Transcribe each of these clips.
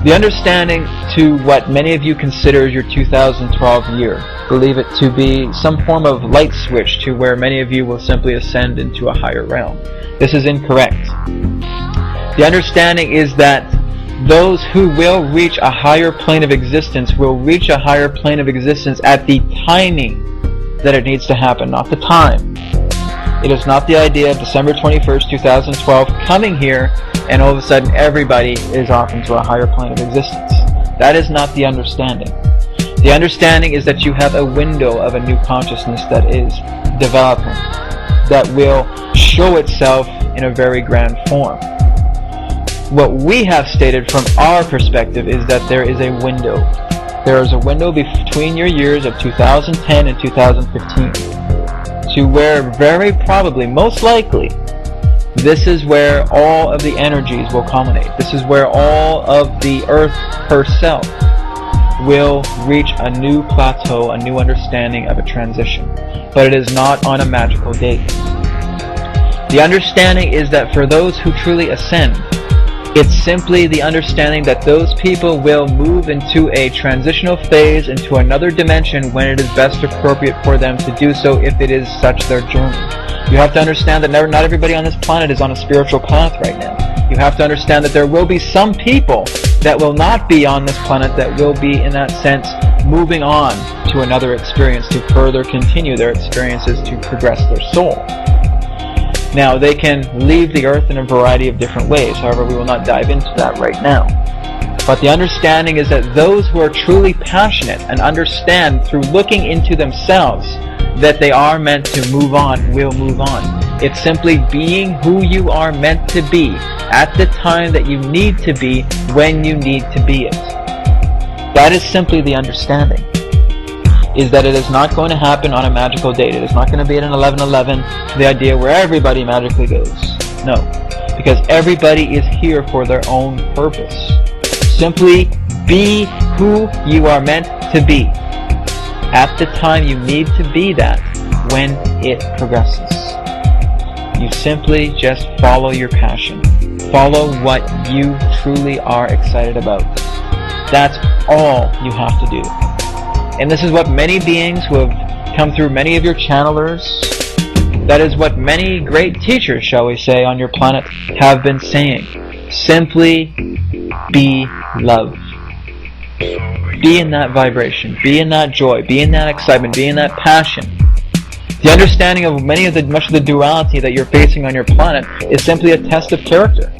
The understanding to what many of you consider your 2012 year. Believe it to be some form of light switch to where many of you will simply ascend into a higher realm. This is incorrect. The understanding is that those who will reach a higher plane of existence will reach a higher plane of existence at the timing that it needs to happen, not the time. It is not the idea of December 21st, 2012 coming here and all of a sudden everybody is off into a higher plane of existence. That is not the understanding. The understanding is that you have a window of a new consciousness that is developing, that will show itself in a very grand form. What we have stated from our perspective is that there is a window. There is a window between your years of 2010 and 2015 to where very probably, most likely, this is where all of the energies will culminate. This is where all of the Earth herself will reach a new plateau, a new understanding of a transition. But it is not on a magical date. The understanding is that for those who truly ascend, it's simply the understanding that those people will move into a transitional phase, into another dimension when it is best appropriate for them to do so, if it is such their journey. You have to understand that not everybody on this planet is on a spiritual path right now. You have to understand that there will be some people that will not be on this planet that will be, in that sense, moving on to another experience to further continue their experiences to progress their soul. Now, they can leave the earth in a variety of different ways. However, we will not dive into that right now. But the understanding is that those who are truly passionate and understand through looking into themselves that they are meant to move on will move on. It's simply being who you are meant to be at the time that you need to be when you need to be it. That is simply the understanding. Is that it is not going to happen on a magical date. It is not going to be at an 11/11, the idea where everybody magically goes. No, because everybody is here for their own purpose. Simply be who you are meant to be at the time you need to be that when it progresses. You simply just follow your passion. Follow what you truly are excited about. That's all you have to do. And this is what many beings who have come through many of your channelers, that is what many great teachers, shall we say, on your planet have been saying. Simply be love. Be in that vibration. Be in that joy. Be in that excitement. Be in that passion. The understanding of much of the duality that you're facing on your planet is simply a test of character.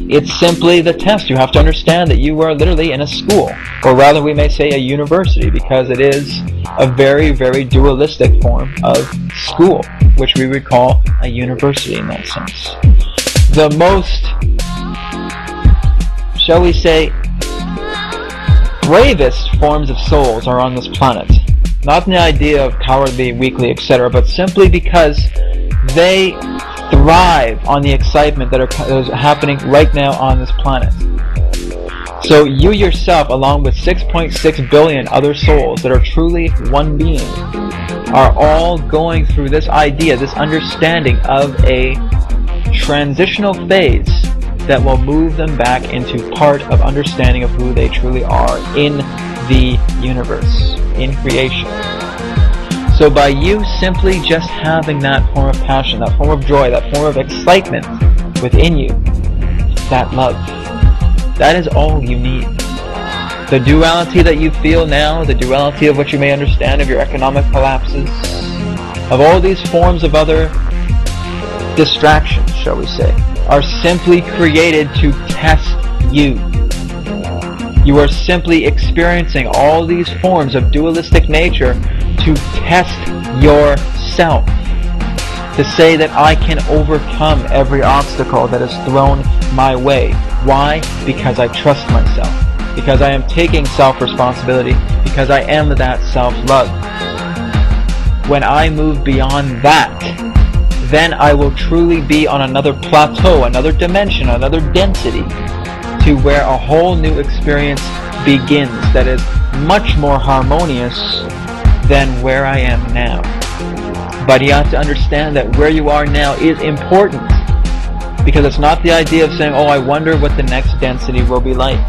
It's simply the test. You have to understand that you are literally in a school, or rather we may say a university, because it is a very, very dualistic form of school, which we would call a university in that sense. The most, shall we say, bravest forms of souls are on this planet. Not in the idea of cowardly, weakly, etc., but simply because they thrive on the excitement that is happening right now on this planet. So you yourself, along with 6.6 billion other souls that are truly one being, are all going through this idea, this understanding of a transitional phase that will move them back into part of understanding of who they truly are in the universe, in creation. So by you simply just having that form of passion, that form of joy, that form of excitement within you, that love, that is all you need. The duality that you feel now, the duality of what you may understand of your economic collapses, of all these forms of other distractions, shall we say, are simply created to test you. You are simply experiencing all these forms of dualistic nature to test yourself. To say that I can overcome every obstacle that is thrown my way. Why? Because I trust myself. Because I am taking self-responsibility. Because I am that self-love. When I move beyond that, then I will truly be on another plateau, another dimension, another density, to where a whole new experience begins that is much more harmonious than where I am now. But you have to understand that where you are now is important, because it's not the idea of saying, oh, I wonder what the next density will be like.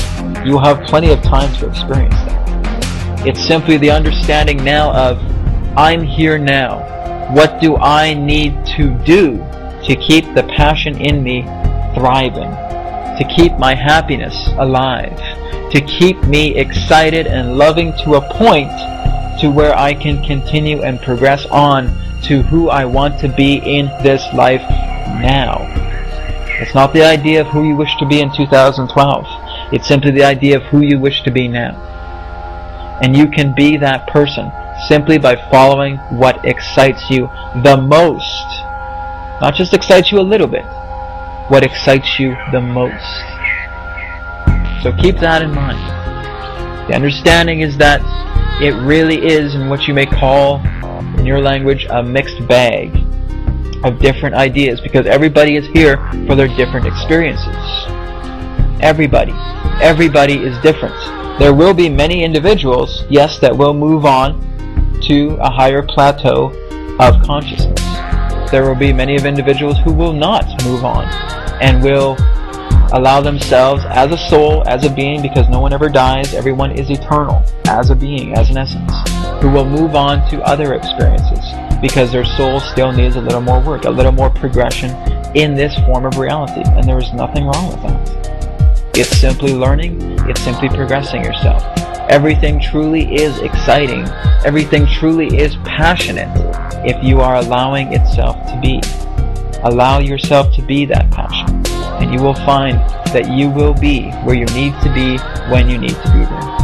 You have plenty of time to experience that. It's simply the understanding now of, I'm here now. What do I need to do to keep the passion in me thriving? To keep my happiness alive? To keep me excited and loving to a point to where I can continue and progress on to who I want to be in this life now. It's not the idea of who you wish to be in 2012. It's simply the idea of who you wish to be now. And you can be that person simply by following what excites you the most. Not just excites you a little bit. What excites you the most. So keep that in mind. The understanding is that it really is in what you may call, in your language, a mixed bag of different ideas, because everybody is here for their different experiences. Everybody is different. There will be many individuals, yes, that will move on to a higher plateau of consciousness. There will be many of individuals who will not move on and will allow themselves as a soul, as a being, because no one ever dies, everyone is eternal, as a being, as an essence, who will move on to other experiences because their soul still needs a little more work, a little more progression in this form of reality, and there is nothing wrong with that. It's simply learning, it's simply progressing yourself. Everything truly is exciting, everything truly is passionate if you are allowing itself to be. Allow yourself to be that passion, and you will find that you will be where you need to be when you need to be there.